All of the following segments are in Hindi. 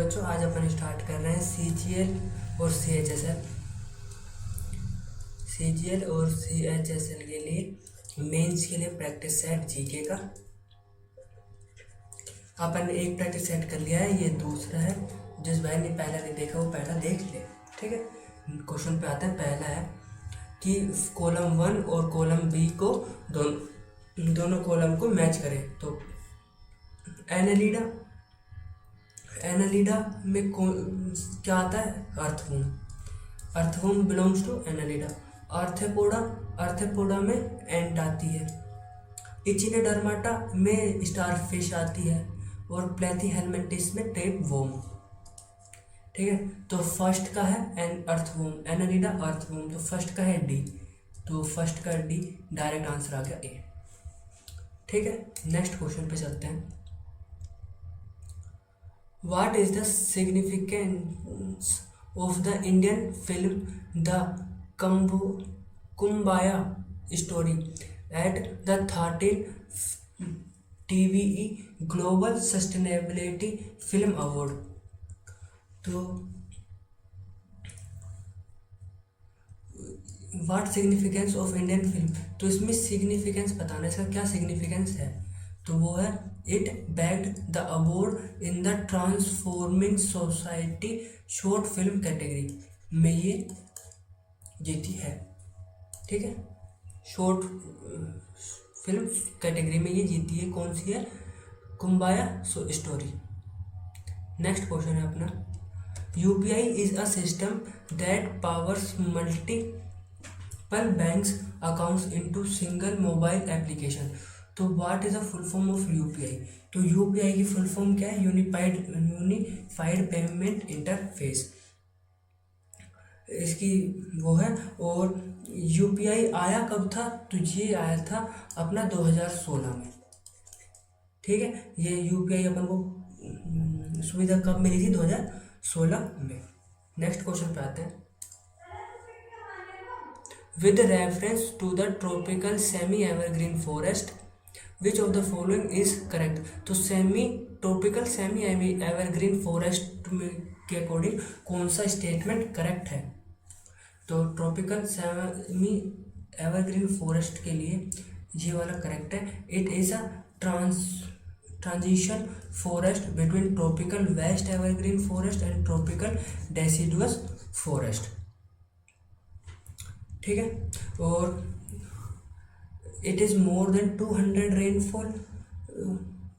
बच्चों, आज अपन स्टार्ट कर रहे हैं सीजीएल और सीएचएसएल। सीजीएल और सीएचएसएल के लिए मेंस के लिए प्रैक्टिस सेट जीके का अपन एक प्रैक्टिस सेट कर लिया है, ये दूसरा है। जिस भाई ने पहला नहीं देखा वो पहला देख ले, ठीक है। क्वेश्चन पे आता है, पहला है कि कॉलम 1 और कॉलम बी को दोनों कॉलम को मैच करें। तो एनालिडा में क्या आता है? अर्थवूम। अर्थवूम बिलोंग्स टू एनालिडा। आर्थ्रोपोडा में एंट आती है। इचिनोडर्माटा में स्टारफिश आती है और प्लेथीहेल्मिंथिस में टेप वोम, ठीक है। तो फर्स्ट का है अर्थवूम, एनालिडा अर्थवूम, तो फर्स्ट का है डी, तो फर्स्ट का डी डायरेक्ट आंसर आ गया ए, ठीक है। नेक्स्ट क्वेश्चन पे चलते हैं। What is the significance of the Indian film The Kumbaya Story at the 13th TVE Global Sustainability Film Award? तो what significance of Indian film, तो इसमें सिग्निफिकेंस बताना, इसका क्या सिग्निफिकेंस है। तो वो है it bagged the award in the transforming society short film category में ये जीती है, ठीक है। शॉर्ट फिल्म कैटेगरी में ये जीती है। कौन सी है? कुम्बाया स्टोरी। नेक्स्ट क्वेश्चन है अपना, UPI is a system that powers multiple banks accounts into single mobile application. तो what is a full form of UPI? तो यूपीआई की फुल फॉर्म क्या है? यूनिफाइड पेमेंट इंटरफेस, इसकी वो है। और यूपीआई आया कब था? तो ये आया था अपना 2016 में, ठीक है। ये यूपीआई अपन को सुविधा कब मिली थी? 2016 में। नेक्स्ट क्वेश्चन पे आते हैं। With reference to the tropical semi evergreen forest which of the following is correct? तो ट्रॉपिकल सेमी एवरग्रीन फॉरेस्ट के अकॉर्डिंग कौन सा स्टेटमेंट करेक्ट है? तो ट्रॉपिकल सेमी एवरग्रीन फॉरेस्ट के लिए ये वाला करेक्ट है। It is a transition forest between tropical wet evergreen forest and tropical deciduous forest, ठीक है। और it is more than 200 rainfall,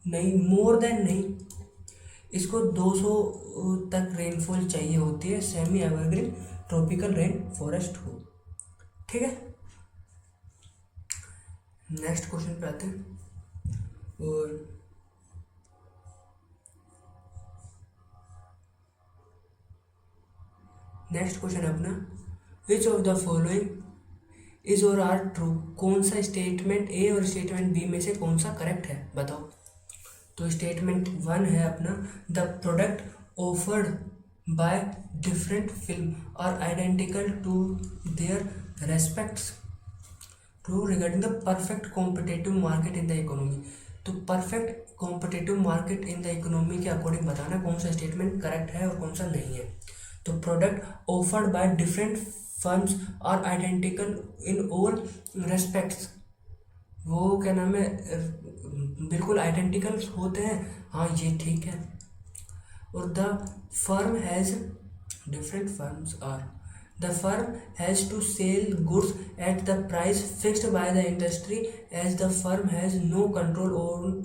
नहीं, मोर देन नहीं, इसको 200 तक रेनफॉल चाहिए होती है semi evergreen tropical rain forest को, ठीक है। नेक्स्ट क्वेश्चन पे आते हैं। और नेक्स्ट क्वेश्चन है अपना, विच ऑफ द फॉलोइंग इज और आर ट्रू? कौन सा स्टेटमेंट ए और स्टेटमेंट बी में से कौन सा करेक्ट है, बताओ। तो स्टेटमेंट 1 है अपना, the product offered by different firms are identical to their respects true regarding the perfect competitive market in the economy. तो perfect competitive market in the economy के अकॉर्डिंग बताना कौन सा स्टेटमेंट करेक्ट है और कौन सा नहीं है। तो product offered by different firms are identical in all respects, वो क्या नाम है, बिल्कुल आइडेंटिकल होते हैं, हाँ ये ठीक है। और the firm has different firms are the firm has to sell goods at the price fixed by the industry as the firm has no control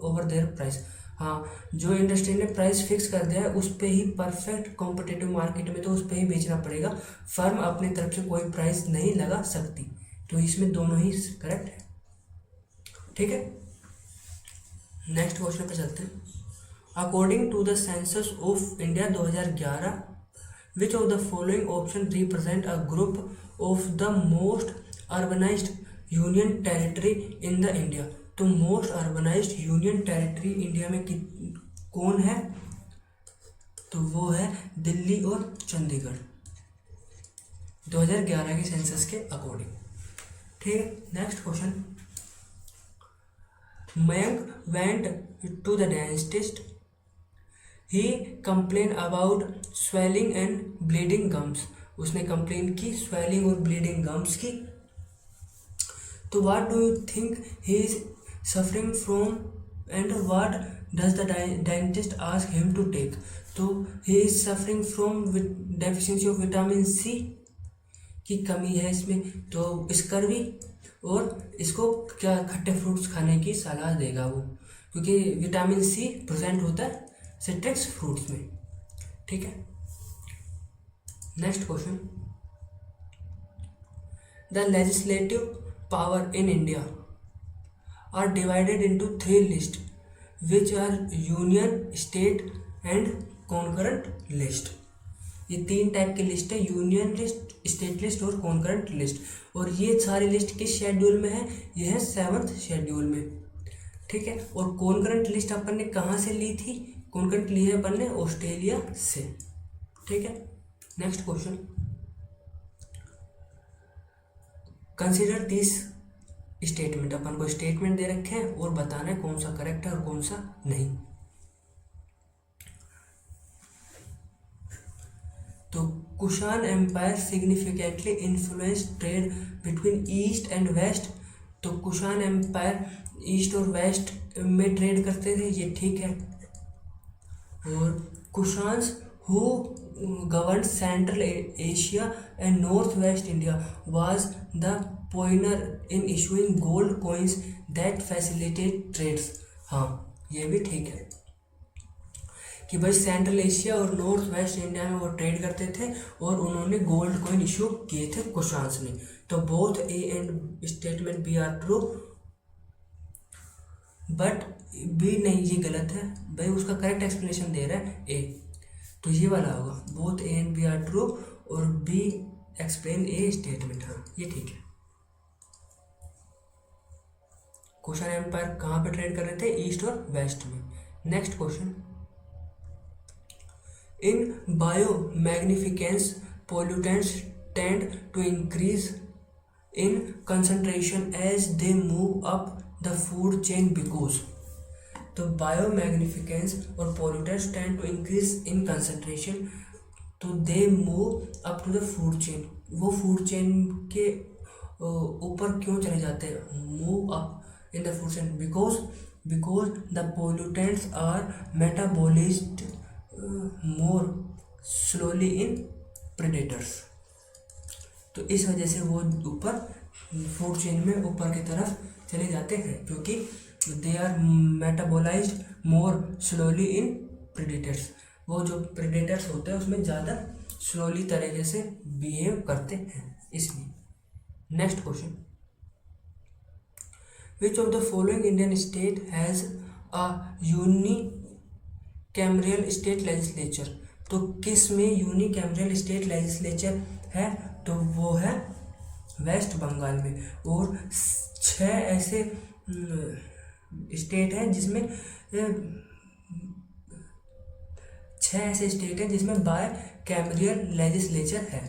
over their price. हाँ, जो इंडस्ट्री ने प्राइस फिक्स कर दिया है उस पे ही, परफेक्ट कॉम्पिटिटिव मार्केट में तो उस पे ही बेचना पड़ेगा, फर्म अपनी तरफ से कोई प्राइस नहीं लगा सकती। तो इसमें दोनों ही करेक्ट है, ठीक है। नेक्स्ट क्वेश्चन पे चलते हैं। According to the census of India 2011 which of the following option represent a group of the most urbanised union territory in the India? तो most urbanised union territory India में कौन है? तो वो है दिल्ली और चंडीगढ़, 2011 के सेंसस के अकॉर्डिंग, ठीक है। Next question, Mayank went to the dentist. He complain about swelling and bleeding gums, उसने कंप्लेन की स्वेलिंग और ब्लीडिंग गम्स की। तो what do you think he is suffering from and what does the dentist ask him to take. तो he is suffering from deficiency of vitamin C की कमी है इसमें, तो स्कर्वी, और इसको क्या खट्टे फ्रूट्स खाने की सलाह देगा वो, क्योंकि विटामिन सी प्रेजेंट होता है सिट्रस फ्रूट्स में। ठीक है, next question, the legislative power in India are divided into 3 list which are union, state and concurrent list. ये 3 टाइप की लिस्ट है, यूनियन लिस्ट, स्टेट लिस्ट और कॉन्करेंट लिस्ट, और ये सारी लिस्ट किस शेड्यूल में है, ये है 7th शेड्यूल में। ठीक है, और कॉन्करेंट लिस्ट अपन ने कहाँ से ली थी, कॉन्करेंट ली है अपन ने ऑस्ट्रेलिया से। ठीक है, next question, consider this statement, अपन को स्टेटमेंट दे रखे हैं और बताना है कौन सा करेक्ट है और कौन सा नहीं। तो Kushan empire significantly influenced trade between east and west. तो कुशान एम्पायर ईस्ट और वेस्ट में ट्रेड करते थे, ये ठीक है। और Kushans who govern central Asia and north west India was the pioneer in issuing gold coins that facilitate trades। हाँ, ये भी ठीक है कि भाई सेंट्रल एशिया और नॉर्थ वेस्ट इंडिया में वो ट्रेड करते थे और उन्होंने गोल्ड कॉइन इशू किए थे कुशान्स ने। तो both A and statement B are true, but B नहीं, ये गलत है भाई, उसका करेक्ट एक्सप्लेनेशन दे रहा है ए, तो ये वाला होगा, both A and B are true और बी एक्सप्लेन ए स्टेटमेंट। हाँ, ये ठीक है। कुशान एम्पायर कहाँ पे ट्रेड कर रहे थे, ईस्ट और वेस्ट में। Next question, in biomagnification pollutants tend to increase in concentration as they move up the food chain because. तो बायो मैग्निफिकेंस और pollutants tend to increase in concentration, तो they move up to the food chain, वो फूड चेन के ऊपर क्यों चले जाते हैं, move up in the food chain, because the pollutants are metabolized more slowly in predators। तो इस वजह से वो ऊपर फूड चेन में ऊपर की तरफ चले जाते हैं, क्योंकि they are metabolized more slowly in predators, वो जो प्रेडेटर्स होते हैं उसमें ज़्यादा स्लोली तरीके से बिहेव करते हैं, इसलिए। Next question, Which of the following Indian state has a unicameral state legislature? तो किस में यूनिकैमरल स्टेट लेजिस्लेचर है, तो वो है वेस्ट बंगाल में। और 6 ऐसे स्टेट हैं जिसमें 6 ऐसे स्टेट हैं जिसमें बाय कैमरियल लेजिस्लेचर है।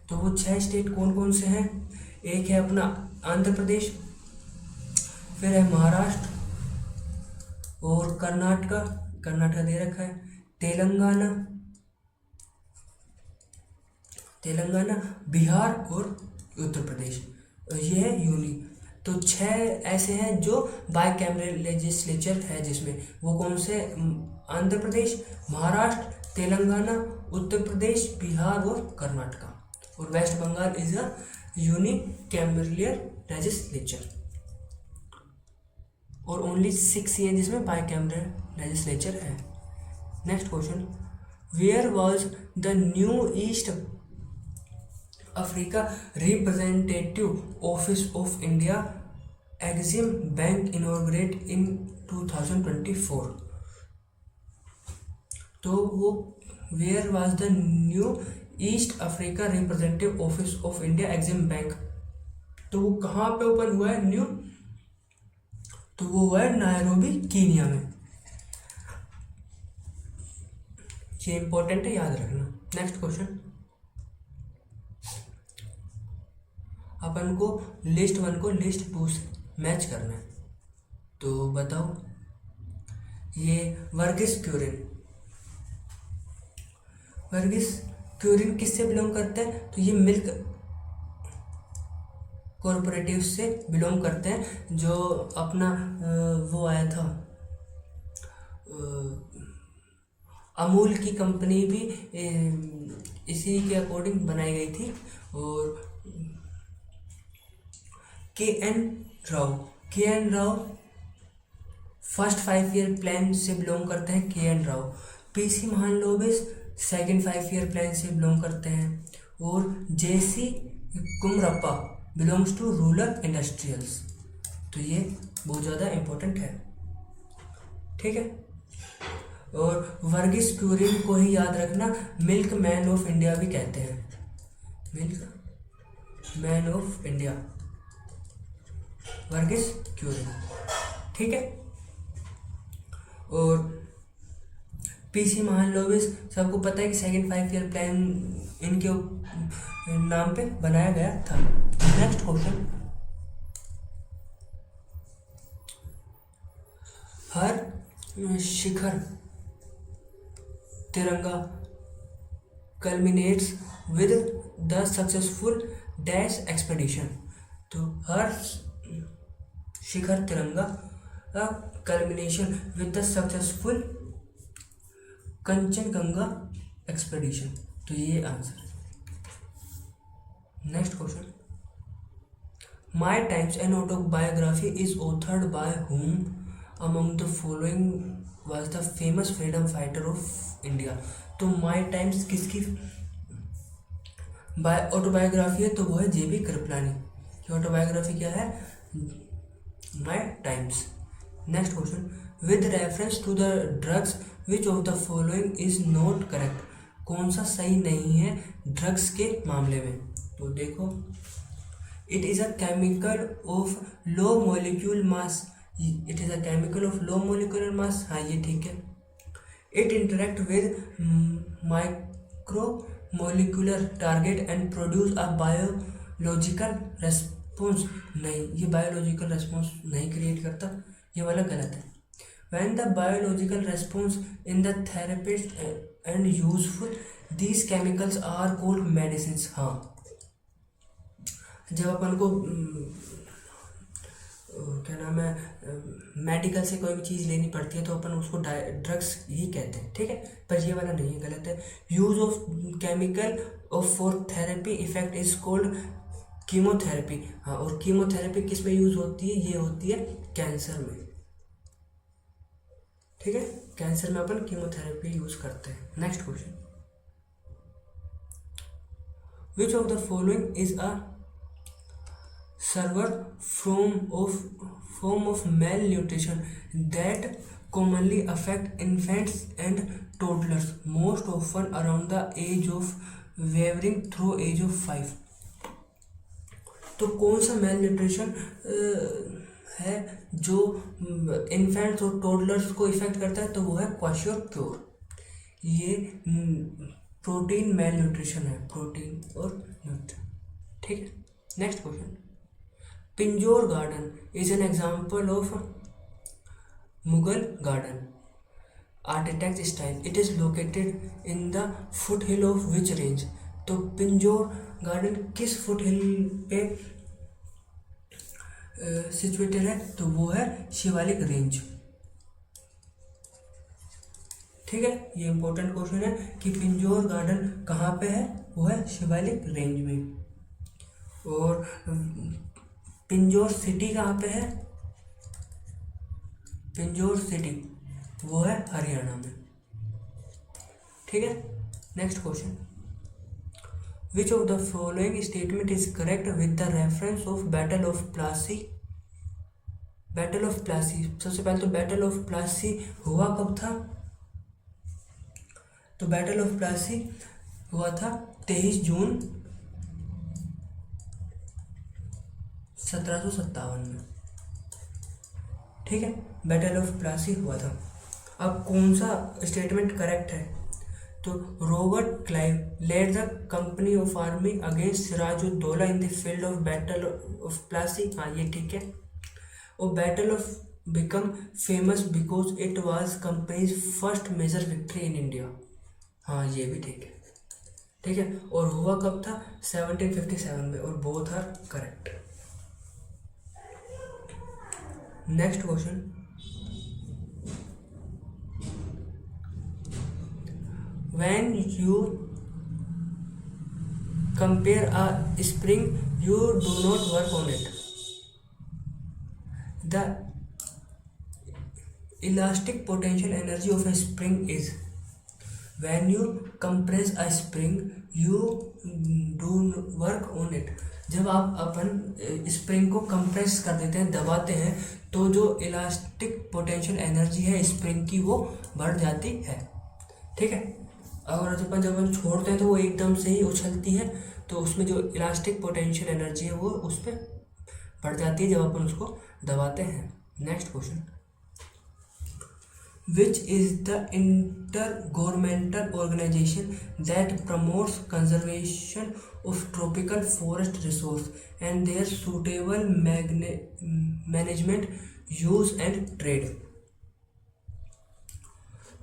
तो वो 6 स्टेट कौन कौन से हैं, एक है अपना आंध्र प्रदेश, फिर है महाराष्ट्र और कर्नाटका दे रखा है, तेलंगाना, बिहार और उत्तर प्रदेश, ये है यूनी। तो 6 ऐसे हैं जो बाय कैमरल लेजिस्लेचर है, जिसमें वो कौन से, आंध्र प्रदेश, महाराष्ट्र, तेलंगाना, उत्तर प्रदेश, बिहार और कर्नाटका। और West Bengal is a unicameral legislature. और ओनली 6 ही हैं जिसमें बाय कैमरल लेजिस्लेचर है। Next question, where was the new east Africa representative office of India EXIM bank inaugurate in 2024। तो वो where was the new east Africa representative office of India EXIM bank, तो वो कहाँ पे ओपन हुआ है न्यू, तो वो हुआ है नायरोबी कीनिया में। ये इंपॉर्टेंट है, याद रखना। नेक्स्ट क्वेश्चन, अपन को लिस्ट 1 को लिस्ट 2 से मैच करना है, तो बताओ ये वर्गीस क्यूरिन वर्गीस क्यूरिन किससे बिलोंग करते हैं? तो ये मिल्क कॉरपोरेटिव से बिलोंग करते हैं, जो अपना वो आया था, अमूल की कंपनी भी इसी के अकॉर्डिंग बनाई गई थी। और K N Rao first 5 year plan से बिलोंग करते हैं। K N Rao. PC Mahalanobis second 5 year plan से बिलोंग करते हैं। और JC Kumarappa belongs to rural industrials. तो ये बहुत ज़्यादा इम्पोर्टेंट है, ठीक है। और वर्गीस क्यूरिन को ही याद रखना मिल्क मैन ऑफ इंडिया भी कहते हैं, milkman of India, Verghese Kurien, ठीक है। और पीसी महालनोबिस सबको पता है कि सेकंड 5 ईयर प्लान इनके नाम पे बनाया गया था। नेक्स्ट क्वेश्चन, हर शिखर तिरंगा कल्मिनेट्स with the successful dash expedition. तो हर शिखर तिरंगा culmination with the successful Kanchenjunga expedition. तो ये आंसर है। Next question, my times an autobiography is authored bye whom among the following was the famous freedom fighter of India. तो माई टाइम्स किसकी ऑटोबायोग्राफी है? तो वो है जेबी कृपलानी की ऑटोबायोग्राफी। क्या है? My times. Next question, with reference to the drugs which of the following is not correct. कौन सा सही नहीं है ड्रग्स के मामले में? तो देखो, it is a chemical of low molecule mass. It is a chemical of low molecular mass. हाँ, ये ठीक है। It interact with micro molecular target and produce a biological response. नहीं, ये बायोलॉजिकल रेस्पॉन्स नहीं क्रिएट करता, ये वाला गलत है। When the biological response in the therapist and useful these chemicals are called medicine. हाँ, जब अपन को क्या नाम है, मेडिकल से कोई भी चीज़ लेनी पड़ती है तो अपन उसको ड्रग्स ही कहते हैं, ठीक है। पर ये वाला नहीं है, गलत है। Use of chemical of for therapy effect is called chemotherapy. हाँ, और कीमोथेरेपी किस में यूज होती है? ये होती है कैंसर में, ठीक है। कैंसर में अपन कीमोथेरेपी यूज करते हैं। Next question, which of the following is a server form of malnutrition that commonly affect infants and toddlers, most often around the age of varying through age of 5। तो कौन सा मेल न्यूट्रिशन है जो इन्फेंट्स और टोडलर्स को इफेक्ट करता है? तो वो है क्वाशियोर। ये प्रोटीन मेल न्यूट्रिशन है, प्रोटीन और न्यूट्रिशन, ठीक है। Next question, Pinjore garden is an example of Mughal garden architect style. It is located in the foot hill of which range. तो पिंजौर गार्डन किस फुट हिल पे सिचुएटेड है? तो वो है शिवालिक रेंज, ठीक है। ये इंपॉर्टेंट क्वेश्चन है कि पिंजौर गार्डन कहाँ पे है? वो है शिवालिक रेंज में। और पिंजौर सिटी कहाँ पे है? पिंजौर सिटी वो है हरियाणा में, ठीक है। Next question, which of the following statement is correct with the reference of battle of Plassey. Battle of Plassey, सबसे पहले तो बैटल ऑफ प्लासी हुआ कब था? तो बैटल ऑफ प्लासी हुआ था 23 जून 1757 में, ठीक है। बैटल ऑफ प्लासी हुआ था। अब कौन सा स्टेटमेंट करेक्ट है? तो Robert Clive led the company of army against Sirajuddaula in the field of battle of Plassey. हाँ, ये ठीक है। और battle of become famous because it was company's first major victory in India. हाँ, ये भी ठीक है। ठीक है, और हुआ कब था? 1757 में, और both are correct. Next question, when you compare a spring you do not work on it. The elastic potential energy of a spring is, when you compress a spring you do work on it. जब आप अपन स्प्रिंग को कंप्रेस कर देते हैं, दबाते हैं, तो जो इलास्टिक पोटेंशियल एनर्जी है स्प्रिंग की वो बढ़ जाती है। ठीक है, और जब अपन छोड़ते हैं तो वो एकदम से ही उछलती है, तो उसमें जो इलास्टिक पोटेंशियल एनर्जी है वो उस पर बढ़ जाती है जब अपन उसको दबाते हैं। Next question, which is the inter governmental organization that promotes conservation of tropical forest resource and their suitable management, use and trade.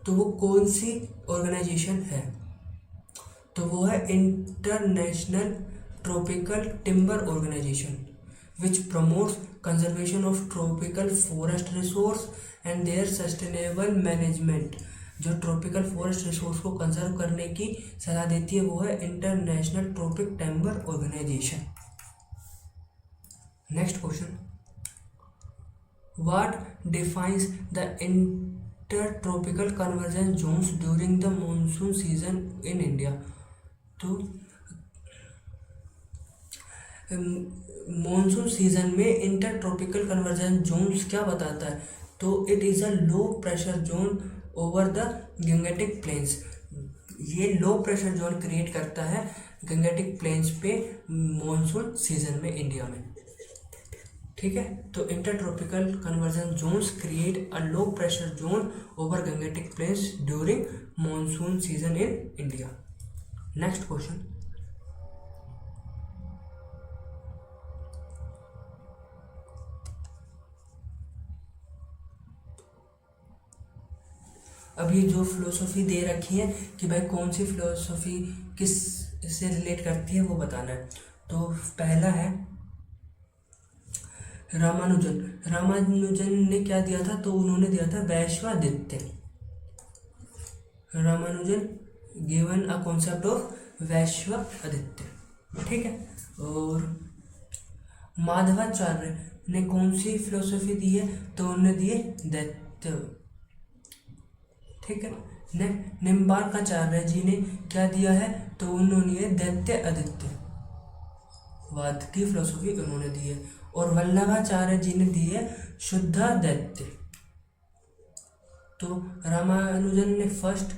तो वो कौन सी ऑर्गेनाइजेशन है? तो वो है international tropical timber organization, which promotes conservation of tropical forest resource and their sustainable management. जो ट्रॉपिकल फॉरेस्ट रिसोर्स को कंजर्व करने की सलाह देती है वो है international tropic timber organization. Next question, what defines the intertropical convergence zones during the monsoon season in India. तो मॉनसून सीजन में इंटरट्रॉपिकल कन्वर्जेंस जोन्स क्या बताता है? तो it is a low pressure zone over the Gangetic plains. ये लो प्रेशर जोन क्रिएट करता है गंगेटिक प्लेन्स पे मॉनसून सीजन में इंडिया में। ठीक है, तो intertropical convergence zones create a low pressure zone over Gangetic plains during monsoon season in India. Next question, अब ये जो फिलोसफी दे रखी है कि भाई कौन सी फिलोसफी किस से रिलेट करती है वो बताना है। तो पहला है रामानुजन। रामानुजन ने क्या दिया था? तो उन्होंने दिया था वैश्वादित्य। Ramanujan given a concept of वैश्वादित्य। ठीक है, और माधवाचार्य ने कौन सी फिलोसफी दी है? तो उन्होंने दी है दैत्य। ठीक है, निम्बार्काचार्य जी ने क्या दिया है? तो उन्होंने दैत्य आदित्य वाद की फिलोसफी उन्होंने दी है, और वल्लभाचार्य जी ने दी है शुद्धादैत्य। तो रामानुजन ने फर्स्ट,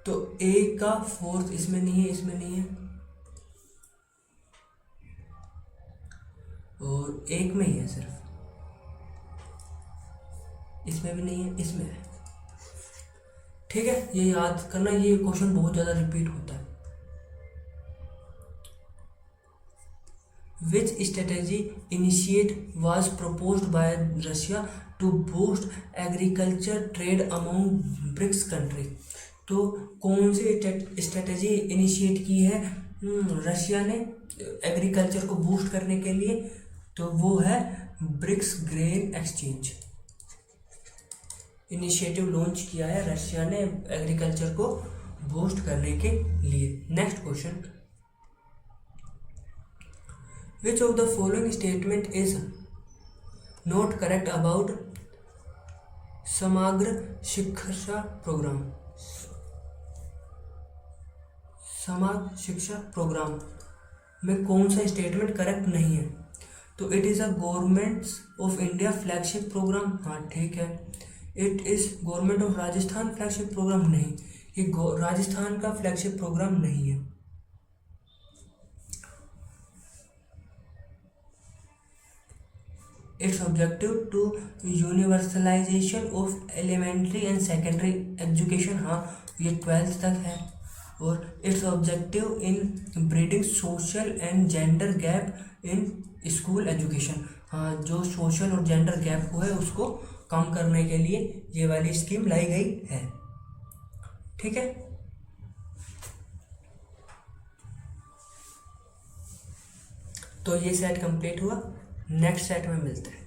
तो ए का फोर्थ इसमें नहीं है, इसमें नहीं है, और एक में ही है सिर्फ, इसमें भी नहीं है, इसमें है। ठीक है, ये याद करना, ये क्वेश्चन बहुत ज़्यादा रिपीट होता है। Which strategy initiate was proposed by Russia to boost agriculture trade among BRICS country? तो कौन सी स्ट्रेटेजी इनिशिएट की है रशिया ने एग्रीकल्चर को बूस्ट करने के लिए? तो वो है BRICS grain exchange initiative launch किया है रशिया ने एग्रीकल्चर को बूस्ट करने के लिए। Next question, Which of the following statement is not correct about समग्र शिक्षा प्रोग्राम? समग्र शिक्षा प्रोग्राम में कौन सा स्टेटमेंट करेक्ट नहीं है? तो it is a government of India flagship program. हाँ ठीक है। It is government of Rajasthan flagship program? नहीं, ये राजस्थान का फ्लैगशिप प्रोग्राम नहीं है। Its objective to universalization of elementary and secondary education. हाँ, ये 12th तक है। और its objective in breeding social and gender gap in school education. हाँ, जो सोशल और जेंडर गैप को है उसको कम करने के लिए ये वाली स्कीम लाई गई है। ठीक है, तो ये सेट कंप्लीट हुआ, नेक्स्ट सेट में मिलते हैं।